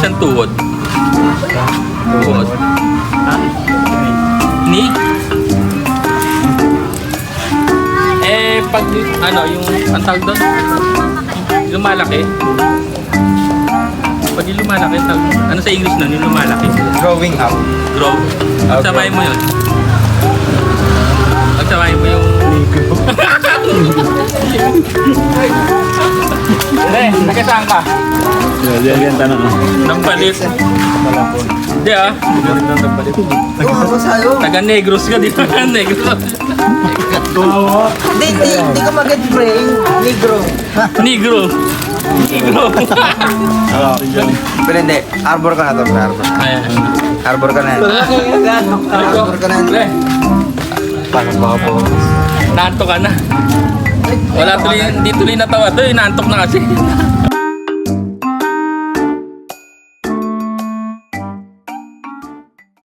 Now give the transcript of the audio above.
Saan tuhod? Tuhod. Ha? Ni? Pag ano, yung ang tawag doon? Lumalaki. Pag yung lumalaki, ano sa English nun? Yung lumalaki? Growing up. Grow. Pagsabahin mo yun. Pagsabahin mo yung... Pre, nakasaan ka? Yan tanong. Nampalit. Hindi ah. Ako sa'yo. Taga Negros ka, di ba? Negros. Hindi ka mag-get brain. Negro. Negro. Negro. Pero hindi. Arbor ka na to. Arbor. Ayan. Arbor ka na yan. Arbor ka na yan. Pre, Parang baka po. naantok ka na. Wala tuloy, hindi tuloy natawa to, inaantok na kasi.